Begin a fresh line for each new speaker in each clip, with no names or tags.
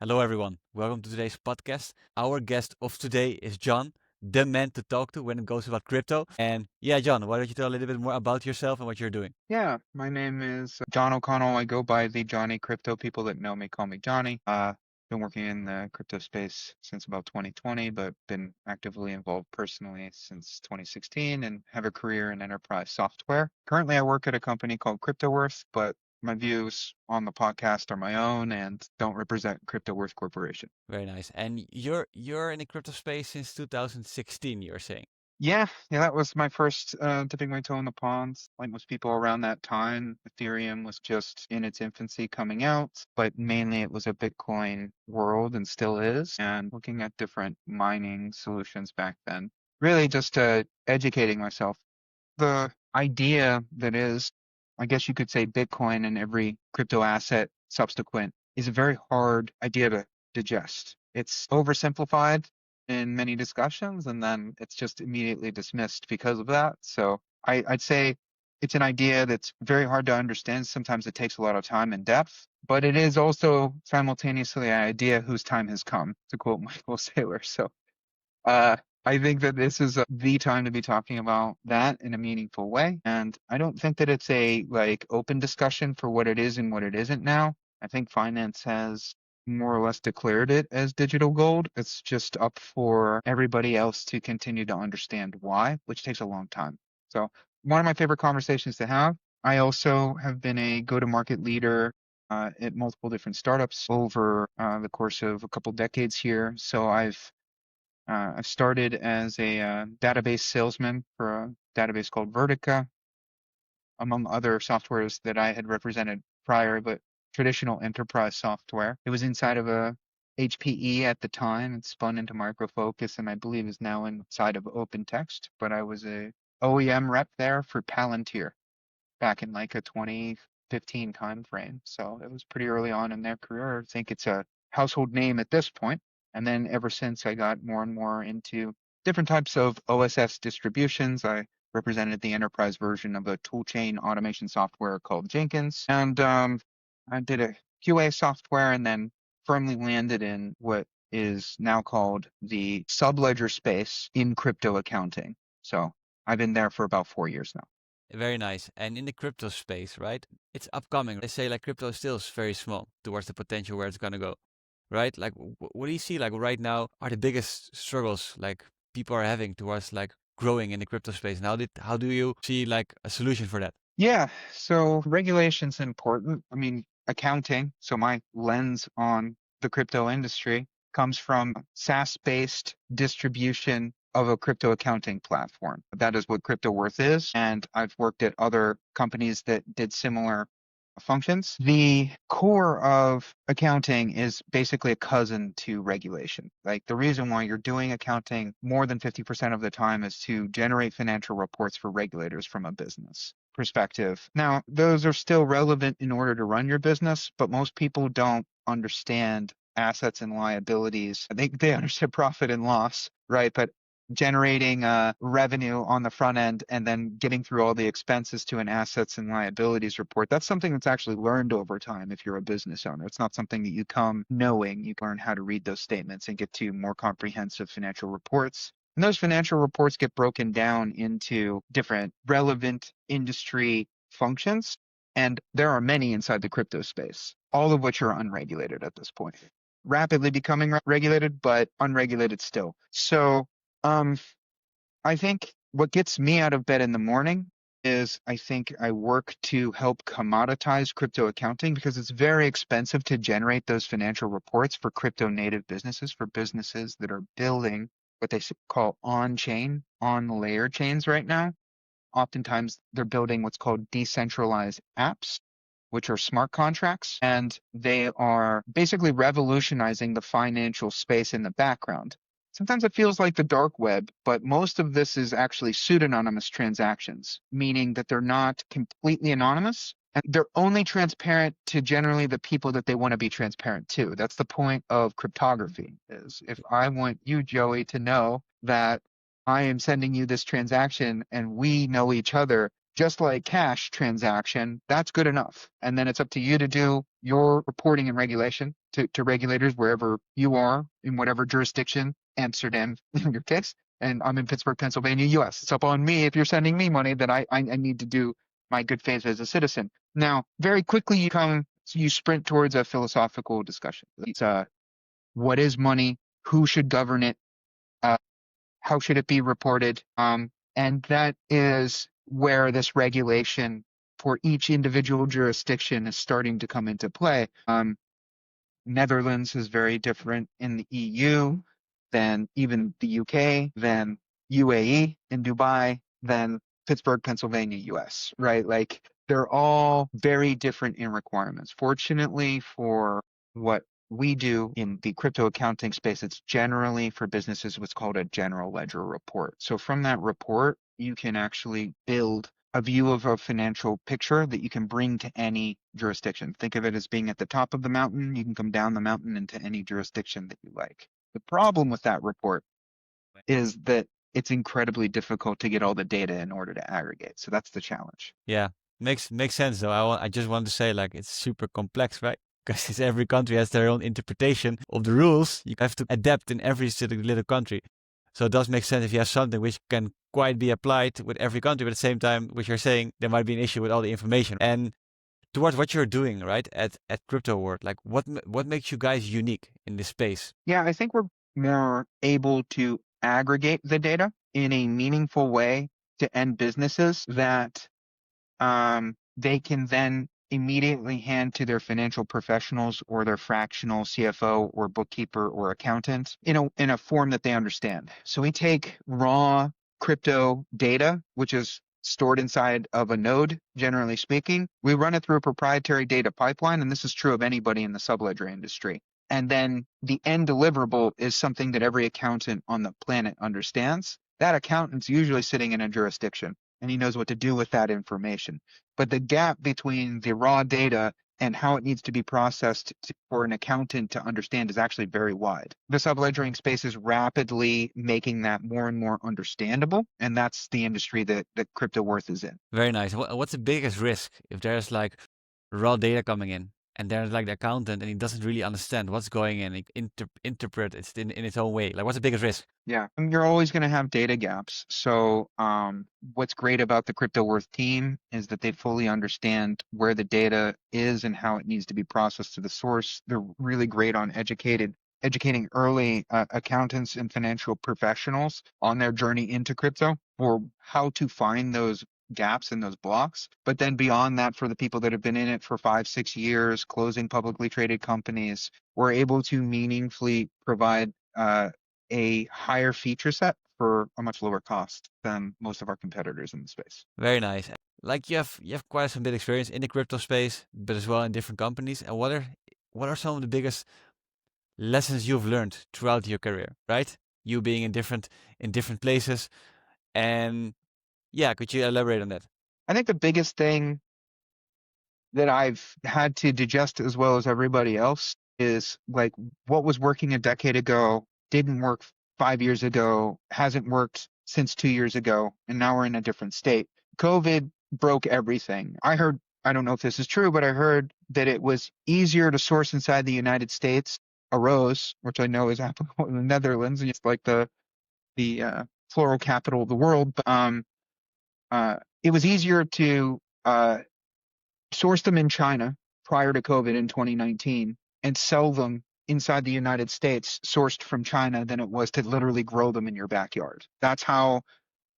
Hello, everyone. Welcome to today's podcast. Our guest of today is John, the man to talk to when it goes about crypto. And yeah, John, why don't you tell a little bit more about yourself and what you're doing?
Yeah, my name is John O'Connell. I go by the Johnny Crypto. People that know me call me Johnny. Been working in the crypto space since about 2020, but been actively involved personally since 2016 and have a career in enterprise software. Currently, I work at a company called CryptoWorth, but my views on the podcast are my own and don't represent CryptoWorth Corporation.
Very nice. And you're in the crypto space since 2016, you're saying.
Yeah, that was my first dipping my toe in the pond. Like most people around that time, Ethereum was just in its infancy coming out, but mainly it was a Bitcoin world and still is. And looking at different mining solutions back then, really just educating myself. The idea that is, I guess you could say Bitcoin and every crypto asset subsequent is a very hard idea to digest. It's oversimplified in many discussions and then it's just immediately dismissed because of that. So I'd say it's an idea that's very hard to understand. Sometimes it takes a lot of time and depth, but it is also simultaneously an idea whose time has come, to quote Michael Saylor. So uh, I think that this is the time to be talking about that in a meaningful way. And I don't think that it's a like open discussion for what it is and what it isn't now. I think finance has more or less declared it as digital gold. It's just up for everybody else to continue to understand why, which takes a long time. So one of my favorite conversations to have. I also have been a go-to-market leader at multiple different startups over the course of a couple decades here. So I've started as a database salesman for a database called Vertica, among other softwares that I had represented prior, but traditional enterprise software. It was inside of a HPE at the time. It spun into Micro Focus and I believe is now inside of OpenText, but I was a OEM rep there for Palantir back in like a 2015 time frame. So it was pretty early on in their career. I think it's a household name at this point. And then ever since I got more and more into different types of OSS distributions, I represented the enterprise version of a toolchain automation software called Jenkins. And I did a QA software and then firmly landed in what is now called the subledger space in crypto accounting. So I've been there for about 4 years now.
Very nice. And in the crypto space, right? It's upcoming. They say like crypto still is very small towards the potential where it's gonna go, right? Like, what do you see like right now are the biggest struggles like people are having towards like growing in the crypto space? And how do you see like a solution for that?
Yeah, so regulation's important. I mean, accounting, so my lens on the crypto industry comes from SaaS-based distribution of a crypto accounting platform. That is what CryptoWorth is, and I've worked at other companies that did similar functions. The core of accounting is basically a cousin to regulation. Like the reason why you're doing accounting more than 50% of the time is to generate financial reports for regulators from a business perspective. Now, those are still relevant in order to run your business, but most people don't understand assets and liabilities. They understand profit and loss, right? But generating revenue on the front end and then getting through all the expenses to an assets and liabilities report. That's something that's actually learned over time if you're a business owner. It's not something that you come knowing. You learn how to read those statements and get to more comprehensive financial reports. And those financial reports get broken down into different relevant industry functions. And there are many inside the crypto space, all of which are unregulated at this point. Rapidly becoming regulated, but unregulated still. So um, I think what gets me out of bed in the morning is I think I work to help commoditize crypto accounting because it's very expensive to generate those financial reports for crypto native businesses, for businesses that are building what they call on-chain, on-layer chains right now. Oftentimes they're building what's called decentralized apps, which are smart contracts, and they are basically revolutionizing the financial space in the background. Sometimes it feels like the dark web, but most of this is actually pseudonymous transactions, meaning that they're not completely anonymous and they're only transparent to generally the people that they want to be transparent to. That's the point of cryptography is if I want you, Joey, to know that I am sending you this transaction and we know each other, just like cash transaction, that's good enough. And then it's up to you to do your reporting and regulation to regulators wherever you are in whatever jurisdiction, Amsterdam in your case. And I'm in Pittsburgh, Pennsylvania, US. It's up on me if you're sending me money that I need to do my good faith as a citizen. Now, very quickly you sprint towards a philosophical discussion. It's what is money? Who should govern it? Uh, how should it be reported? And that is where this regulation for each individual jurisdiction is starting to come into play. Netherlands is very different in the EU than even the UK, than UAE in Dubai, than Pittsburgh, Pennsylvania, US, right? Like they're all very different in requirements. Fortunately for what we do in the crypto accounting space, it's generally for businesses what's called a general ledger report. So from that report, you can actually build a view of a financial picture that you can bring to any jurisdiction. Think of it as being at the top of the mountain. You can come down the mountain into any jurisdiction that you like. The problem with that report is that it's incredibly difficult to get all the data in order to aggregate. So that's the challenge.
Yeah, makes sense though. I just want to say like it's super complex, right? Because every country has their own interpretation of the rules. You have to adapt in every little country. So it does make sense if you have something which can quite be applied with every country, but at the same time, what you're saying, there might be an issue with all the information. And towards what you're doing, right, at Crypto World, like what makes you guys unique in this space?
Yeah, I think we're more able to aggregate the data in a meaningful way to end businesses that they can then immediately hand to their financial professionals or their fractional CFO or bookkeeper or accountant in a form that they understand. So we take raw crypto data, which is stored inside of a node, generally speaking. We run it through a proprietary data pipeline, and this is true of anybody in the subledger industry. And then the end deliverable is something that every accountant on the planet understands. That accountant's usually sitting in a jurisdiction and he knows what to do with that information. But the gap between the raw data and how it needs to be processed for an accountant to understand is actually very wide. The subledgering space is rapidly making that more and more understandable, and that's the industry that Crypto Worth is in.
Very nice. What's the biggest risk if there's like raw data coming in and there's like the accountant and he doesn't really understand what's going in, he interpret it in its own way? Like, what's the biggest risk?
Yeah, you're always going to have data gaps. So, what's great about the Crypto Worth team is that they fully understand where the data is and how it needs to be processed to the source. They're really great on educating early accountants and financial professionals on their journey into crypto or how to find those gaps and those blocks. But then beyond that, for the people that have been in it for 5, 6 years, closing publicly traded companies, we're able to meaningfully provide a higher feature set for a much lower cost than most of our competitors in the space.
Very nice. Like you have quite some bit experience in the crypto space, but as well in different companies. And what are some of the biggest lessons you've learned throughout your career, right? You being in different places. And yeah, could you elaborate on that?
I think the biggest thing that I've had to digest as well as everybody else is like what was working a decade ago didn't work 5 years ago, hasn't worked since 2 years ago, and now we're in a different state. COVID broke everything. I don't know if this is true, but I heard that it was easier to source inside the United States a rose, which I know is applicable in the Netherlands, and it's like the floral capital of the world. It was easier to source them in China prior to COVID in 2019 and sell them inside the United States sourced from China than it was to literally grow them in your backyard. That's how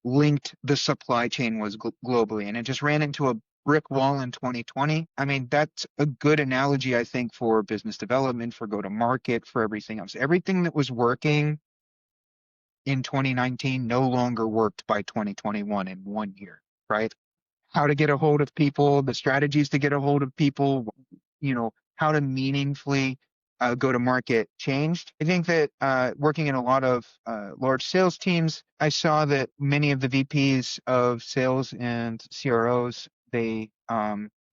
linked the supply chain was globally. And it just ran into a brick wall in 2020. I mean, that's a good analogy, I think, for business development, for go to market, for everything else. Everything that was working in 2019 no longer worked by 2021 in 1 year, right? How to get a hold of people, the strategies to get a hold of people, how to meaningfully go to market changed. I think that working in a lot of large sales teams, I saw that many of the VPs of sales and CROs, they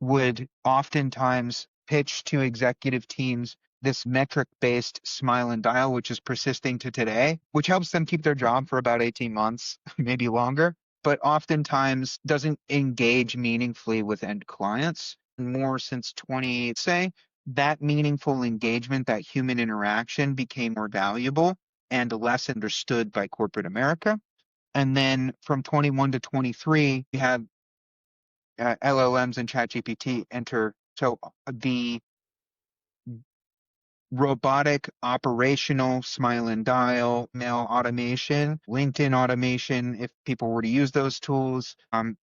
would oftentimes pitch to executive teams this metric-based smile and dial, which is persisting to today, which helps them keep their job for about 18 months, maybe longer. but oftentimes doesn't engage meaningfully with end clients. More since 20, say, that meaningful engagement, that human interaction became more valuable and less understood by corporate America. And then from 21 to 23, you have LLMs and ChatGPT enter. So the robotic operational smile and dial, mail automation, LinkedIn automation, if people were to use those tools,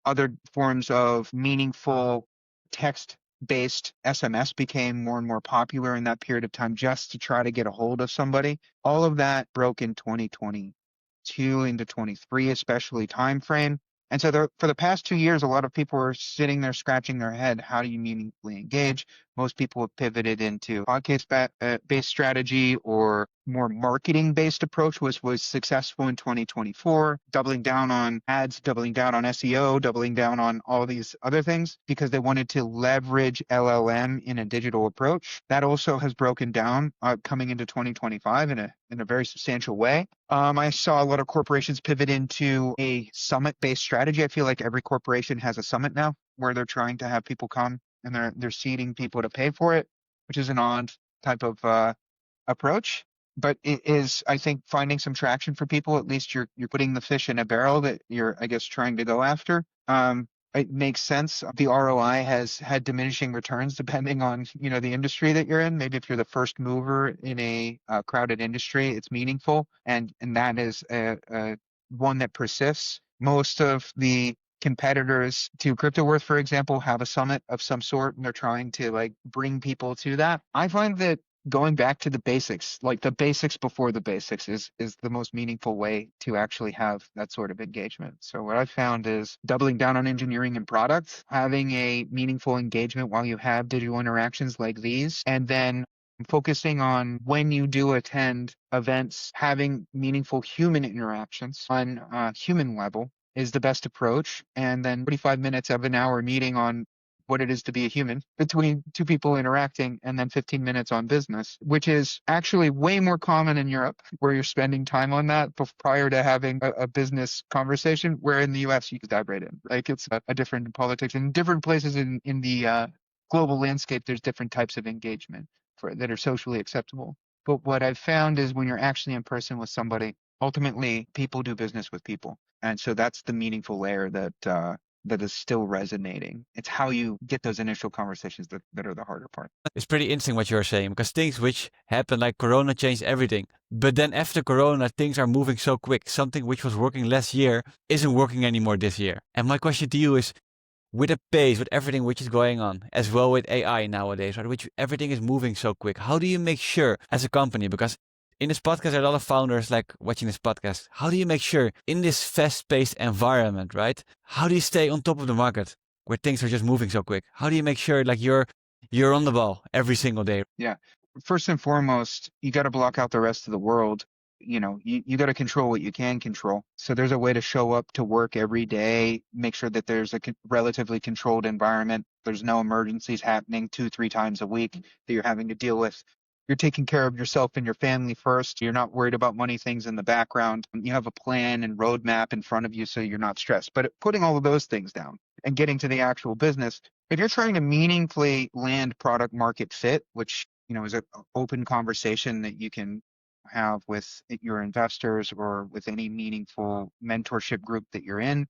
other forms of meaningful text based SMS became more and more popular in that period of time just to try to get a hold of somebody. All of that broke in 2022 into 23, especially time frame. And so for the past 2 years, a lot of people are sitting there scratching their head. How do you meaningfully engage? Most people have pivoted into podcast-based strategy or more marketing-based approach, which was successful in 2024, doubling down on ads, doubling down on SEO, doubling down on all these other things because they wanted to leverage LLM in a digital approach. That also has broken down coming into 2025 in a very substantial way. I saw a lot of corporations pivot into a summit-based strategy. I feel like every corporation has a summit now where they're trying to have people come and they're seeding people to pay for it, which is an odd type of approach. But it is, I think, finding some traction for people. At least you're putting the fish in a barrel that you're, I guess, trying to go after. It makes sense. The ROI has had diminishing returns depending on the industry that you're in. Maybe if you're the first mover in a crowded industry, it's meaningful, and that is a one that persists. Most of the competitors to CryptoWorth, for example, have a summit of some sort, and they're trying to like bring people to that. I find that going back to the basics, like the basics before the basics is the most meaningful way to actually have that sort of engagement. So what I found is doubling down on engineering and products, having a meaningful engagement while you have digital interactions like these, and then focusing on when you do attend events, having meaningful human interactions on a human level is the best approach. And then 45 minutes of an hour meeting on what it is to be a human between two people interacting, and then 15 minutes on business, which is actually way more common in Europe where you're spending time on that prior to having a business conversation, where in the US you could dive right in. Like it's a different politics in different places in the global landscape. There's different types of engagement that are socially acceptable. But what I've found is when you're actually in person with somebody, ultimately people do business with people. And so that's the meaningful layer that is still resonating. It's how you get those initial conversations that are the harder part.
It's pretty interesting what you're saying because things which happened like Corona changed everything. But then after Corona, things are moving so quick. Something which was working last year isn't working anymore this year. And my question to you is, with the pace, with everything which is going on, as well with AI nowadays, right, which everything is moving so quick, how do you make sure as a company, because in this podcast, there are a lot of founders like watching this podcast. How do you make sure in this fast-paced environment, right? How do you stay on top of the market where things are just moving so quick? How do you make sure like you're on the ball every single day?
Yeah. First and foremost, you got to block out the rest of the world. You got to control what you can control. So there's a way to show up to work every day, make sure that there's a relatively controlled environment. There's no emergencies happening 2, 3 times a week that you're having to deal with. You're taking care of yourself and your family first. You're not worried about money things in the background. You have a plan and roadmap in front of you so you're not stressed. But putting all of those things down and getting to the actual business, if you're trying to meaningfully land product market fit, which is an open conversation that you can have with your investors or with any meaningful mentorship group that you're in,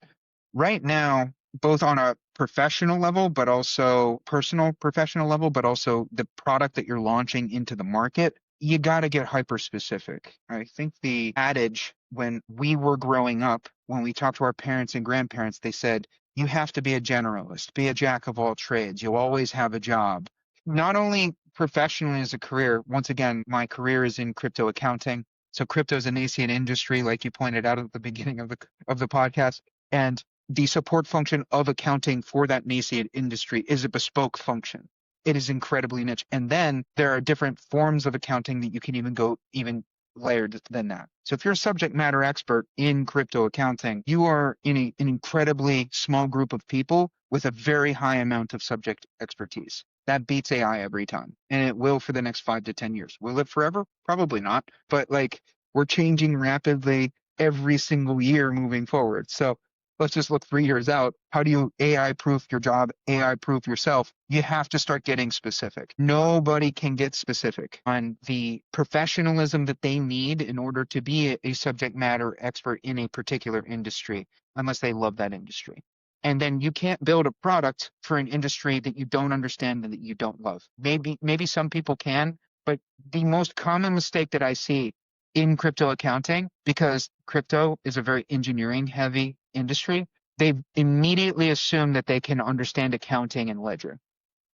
right now, both on a professional level, but also personal professional level, but also the product that you're launching into the market, you got to get hyper specific. I think the adage when we were growing up, when we talked to our parents and grandparents, they said, you have to be a generalist, be a jack of all trades. You'll always have a job. Not only professionally as a career, once again, my career is in crypto accounting. So crypto is a nascent industry, like you pointed out at the beginning of the podcast. And the support function of accounting for that nascent industry is a bespoke function. It is incredibly niche. And then there are different forms of accounting that you can even go even layered than that. So if you're a subject matter expert in crypto accounting, you are in an incredibly small group of people with a very high amount of subject expertise. That beats AI every time. And it will for the next 5 to 10 years. Will it forever? Probably not. But like we're changing rapidly every single year moving forward. So let's just look 3 years out. How do you AI proof your job, AI proof yourself? You have to start getting specific. Nobody can get specific on the professionalism that they need in order to be a subject matter expert in a particular industry, unless they love that industry. And then you can't build a product for an industry that you don't understand and that you don't love. Maybe some people can, but the most common mistake that I see in crypto accounting, because crypto is a very engineering heavy industry, they immediately assume that they can understand accounting and ledger.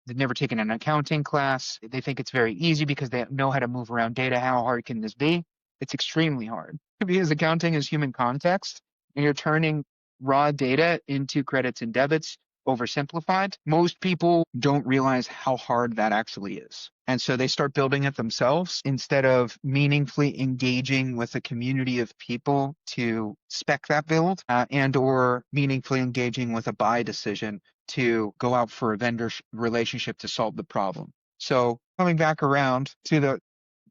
They've never taken an accounting class. They think it's very easy because they know how to move around data. How hard can this be? It's extremely hard because accounting is human context and you're turning raw data into credits and debits oversimplified. Most people don't realize how hard that actually is. And so they start building it themselves instead of meaningfully engaging with a community of people to spec that build and or meaningfully engaging with a buy decision to go out for a vendor relationship to solve the problem. So coming back around to the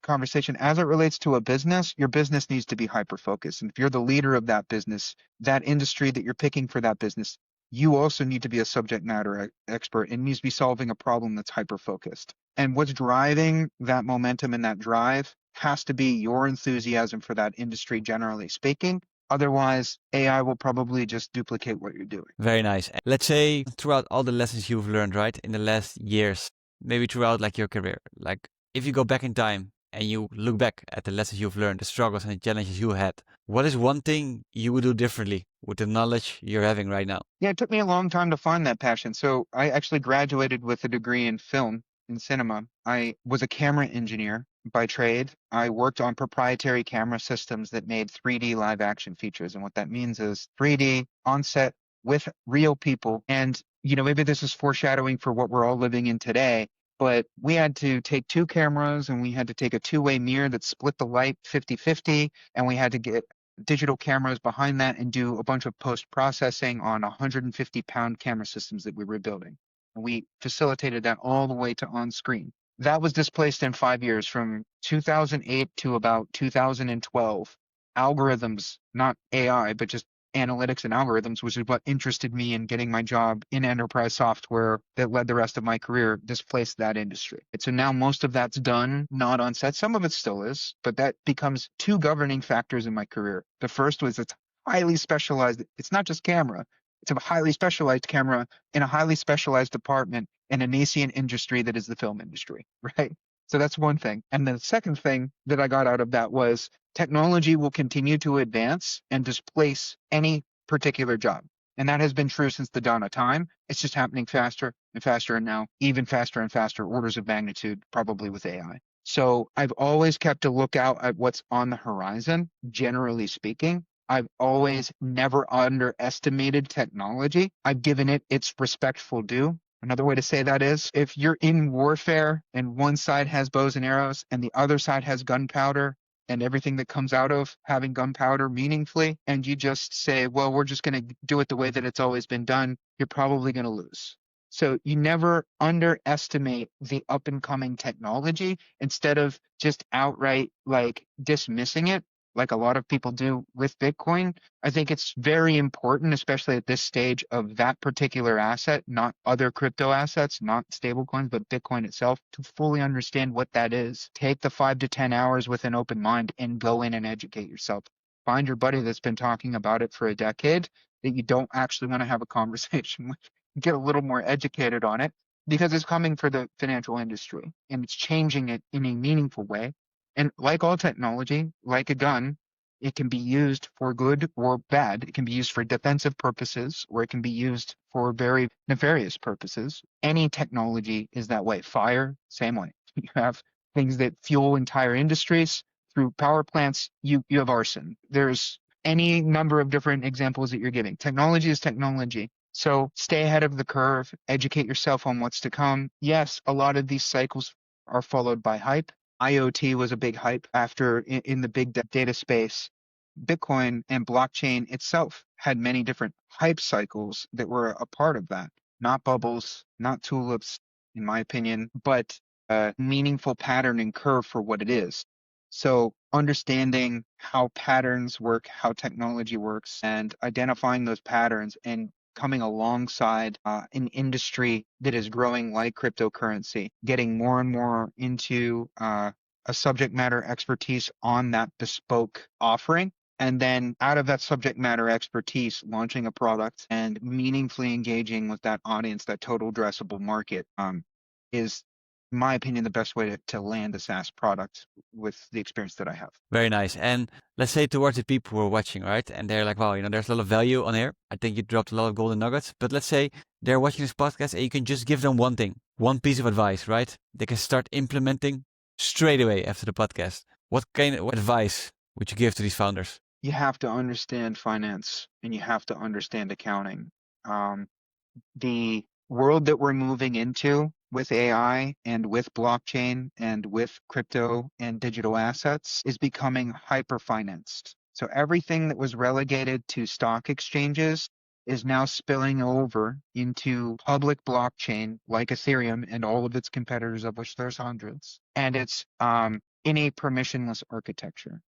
conversation as it relates to a business, your business needs to be hyper focused. And if you're the leader of that business, that industry that you're picking for that business, you also need to be a subject matter expert and needs to be solving a problem that's hyper focused. And what's driving that momentum and that drive has to be your enthusiasm for that industry, generally speaking. Otherwise, AI will probably just duplicate what you're doing.
Very nice. Let's say throughout all the lessons you've learned, right, in the last years, maybe throughout like your career, like if you go back in time and you look back at the lessons you've learned, the struggles and the challenges you had, what is one thing you would do differently with the knowledge you're having right now?
Yeah, it took me a long time to find that passion. So I actually graduated with a degree in film in cinema. I was a camera engineer by trade. I worked on proprietary camera systems that made 3D live action features. And what that means is 3D on set with real people. And, maybe this is foreshadowing for what we're all living in today. But we had to take two cameras and we had to take a two-way mirror that split the light 50-50. And we had to get digital cameras behind that and do a bunch of post processing on 150-pound camera systems that we were building. And we facilitated that all the way to on screen. That was displaced in 5 years from 2008 to about 2012. Algorithms, not AI, but just analytics and algorithms, which is what interested me in getting my job in enterprise software that led the rest of my career, displaced that industry. And so now most of that's done, not on set. Some of it still is, but that becomes two governing factors in my career. The first was it's highly specialized. It's not just camera. It's a highly specialized camera in a highly specialized department in a nascent industry that is the film industry, right? So that's one thing. And the second thing that I got out of that was technology will continue to advance and displace any particular job. And that has been true since the dawn of time. It's just happening faster and faster, and now even faster and faster, orders of magnitude, probably with AI. So I've always kept a lookout at what's on the horizon, generally speaking. I've always never underestimated technology. I've given it its respectful due. Another way to say that is if you're in warfare and one side has bows and arrows and the other side has gunpowder and everything that comes out of having gunpowder meaningfully, and you just say, well, we're just going to do it the way that it's always been done, you're probably going to lose. So you never underestimate the up and coming technology instead of just outright like dismissing it like a lot of people do with Bitcoin. I think it's very important, especially at this stage of that particular asset, not other crypto assets, not stablecoins, but Bitcoin itself, to fully understand what that is. Take the 5 to 10 hours with an open mind and go in and educate yourself. Find your buddy that's been talking about it for a decade that you don't actually want to have a conversation with. Get a little more educated on it because it's coming for the financial industry and it's changing it in a meaningful way. And like all technology, like a gun, it can be used for good or bad. It can be used for defensive purposes or it can be used for very nefarious purposes. Any technology is that way. Fire, same way. You have things that fuel entire industries through power plants. You have arson. There's any number of different examples that you're giving. Technology is technology. So stay ahead of the curve, educate yourself on what's to come. Yes, a lot of these cycles are followed by hype. IoT was a big hype after in the big data space. Bitcoin and blockchain itself had many different hype cycles that were a part of that. Not bubbles, not tulips, in my opinion, but a meaningful pattern and curve for what it is. So understanding how patterns work, how technology works, and identifying those patterns and coming alongside an industry that is growing like cryptocurrency, getting more and more into a subject matter expertise on that bespoke offering. And then out of that subject matter expertise, launching a product and meaningfully engaging with that audience, that total addressable market, is, in my opinion, the best way to land a SaaS product with the experience that I have.
Very nice. And let's say towards the people who are watching, right? And they're like, wow, there's a lot of value on here. I think you dropped a lot of golden nuggets. But let's say they're watching this podcast and you can just give them one thing, one piece of advice, right? They can start implementing straight away after the podcast. What kind of advice would you give to these founders?
You have to understand finance and you have to understand accounting. Um, the world that we're moving into with AI and with blockchain and with crypto and digital assets is becoming hyper financed. So everything that was relegated to stock exchanges is now spilling over into public blockchain like Ethereum and all of its competitors, of which there's hundreds. And it's in a permissionless architecture.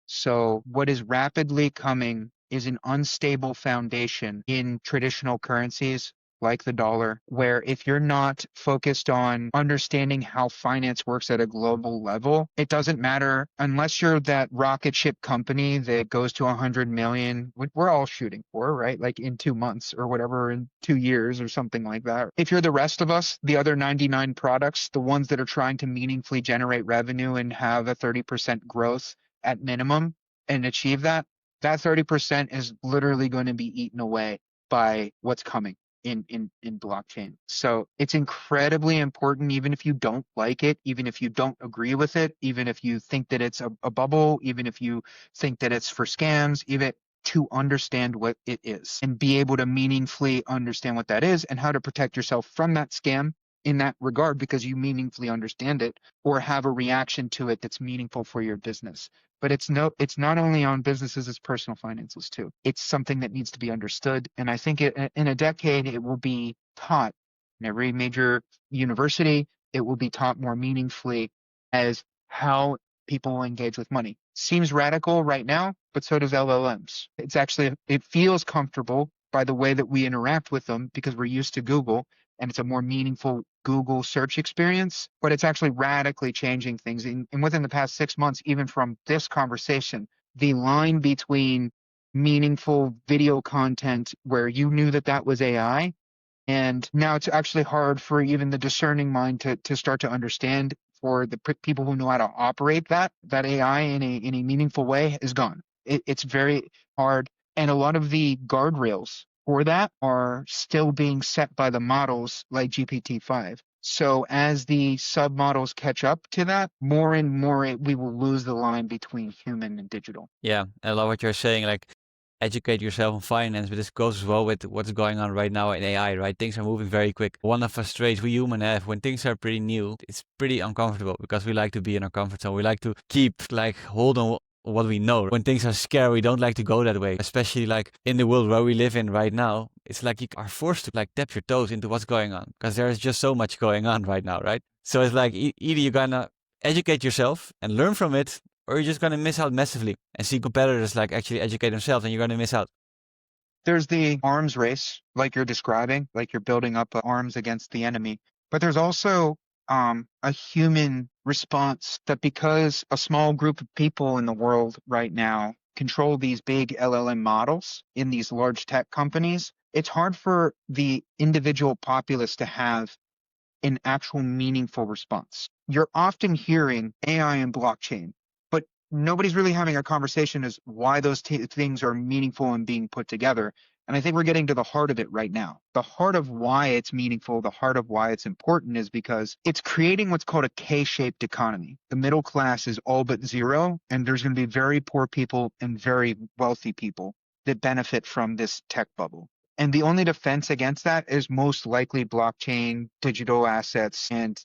So what is rapidly coming is an unstable foundation in traditional currencies like the dollar, where if you're not focused on understanding how finance works at a global level, it doesn't matter unless you're that rocket ship company that goes to 100 million, which we're all shooting for, right? Like in 2 months or whatever, in 2 years or something like that. If you're the rest of us, the other 99 products, the ones that are trying to meaningfully generate revenue and have a 30% growth at minimum and achieve that, that 30% is literally going to be eaten away by what's coming in blockchain. So it's incredibly important, even if you don't like it, even if you don't agree with it, even if you think that it's a bubble, even if you think that it's for scams, even to understand what it is and be able to meaningfully understand what that is and how to protect yourself from that scam in that regard because you meaningfully understand it or have a reaction to it that's meaningful for your business. But it's not only on businesses, it's personal finances too. It's something that needs to be understood. And I think in a decade, it will be taught in every major university. It will be taught more meaningfully as how people engage with money. Seems radical right now, but so does LLMs. It feels comfortable by the way that we interact with them because we're used to Google and it's a more meaningful Google search experience, but it's actually radically changing things. And within the past 6 months, even from this conversation, the line between meaningful video content where you knew that that was AI, and now it's actually hard for even the discerning mind to start to understand for the people who know how to operate that AI in a meaningful way is gone. It's very hard. And a lot of the guardrails for that are still being set by the models like GPT-5. So as the submodels catch up to that, more and more we will lose the line between human and digital.
Yeah, I love what you're saying. Like, educate yourself on finance, but this goes as well with what's going on right now in AI, right? Things are moving very quick. One of us traits we human have when things are pretty new, it's pretty uncomfortable because we like to be in our comfort zone. We like to keep like hold on what we know. When things are scary, we don't like to go that way, especially like in the world where we live in right now. It's like you are forced to like tap your toes into what's going on because there is just so much going on right now, right? So it's like either you're gonna educate yourself and learn from it, or you're just going to miss out massively and see competitors like actually educate themselves and you're going to miss out.
There's the arms race, like you're describing, like you're building up arms against the enemy. But there's also a human response that because a small group of people in the world right now control these big LLM models in these large tech companies, it's hard for the individual populace to have an actual meaningful response. You're often hearing AI and blockchain, but nobody's really having a conversation as why those things are meaningful and being put together. And I think we're getting to the heart of it right now. The heart of why it's meaningful, the heart of why it's important is because it's creating what's called a K-shaped economy. The middle class is all but zero, and there's going to be very poor people and very wealthy people that benefit from this tech bubble. And the only defense against that is most likely blockchain, digital assets, and,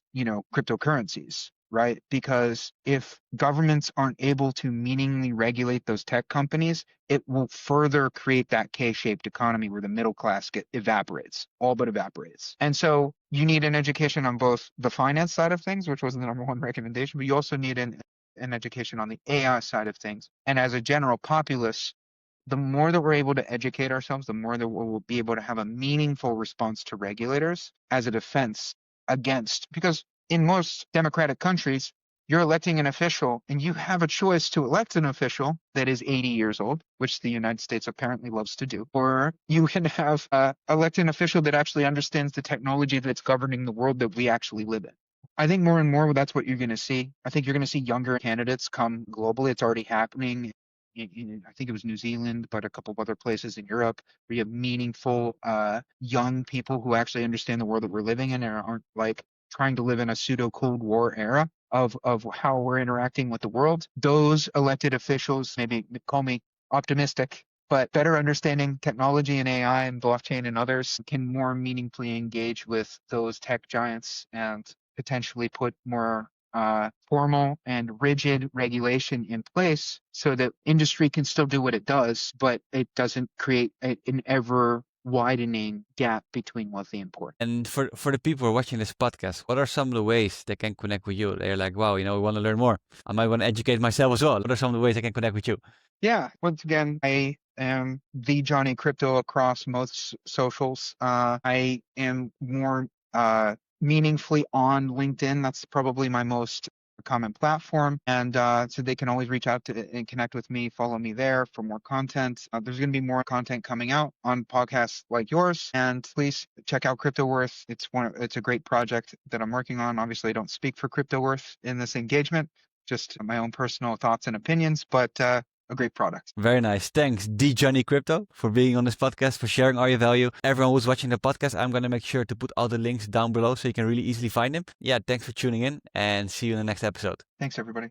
cryptocurrencies, right? Because if governments aren't able to meaningfully regulate those tech companies, it will further create that K-shaped economy where the middle class evaporates, all but evaporates. And so you need an education on both the finance side of things, which was the number one recommendation, but you also need an and education on the AI side of things. And as a general populace, the more that we're able to educate ourselves, the more that we'll be able to have a meaningful response to regulators as a defense against, because in most democratic countries, you're electing an official and you have a choice to elect an official that is 80 years old, which the United States apparently loves to do, or you can have elect an official that actually understands the technology that's governing the world that we actually live in. I think more and more that's what you're going to see. I think you're going to see younger candidates come globally. It's already happening. I think it was New Zealand, but a couple of other places in Europe where you have meaningful young people who actually understand the world that we're living in and aren't like trying to live in a pseudo Cold War era of how we're interacting with the world. Those elected officials, maybe call me optimistic, but better understanding technology and AI and blockchain and others can more meaningfully engage with those tech giants and potentially put more formal and rigid regulation in place so that industry can still do what it does, but it doesn't create an ever widening gap between wealthy and poor.
And for the people who are watching this podcast, what are some of the ways they can connect with you? They're like, wow, we want to learn more. I might want to educate myself as well. What are some of the ways I can connect with you?
Yeah, once again, I am the Johnny Crypto across most socials. I am more meaningfully on LinkedIn. That's probably my most common platform. And so they can always reach out to and connect with me, follow me there for more content. There's going to be more content coming out on podcasts like yours. And please check out CryptoWorth. It's a great project that I'm working on. Obviously, I don't speak for CryptoWorth in this engagement, just my own personal thoughts and opinions, but a great product.
Very nice. Thanks, D Johnny Crypto, for being on this podcast, for sharing all your value. Everyone who's watching the podcast, I'm going to make sure to put all the links down below so you can really easily find them. Yeah, thanks for tuning in and see you in the next episode.
Thanks, everybody.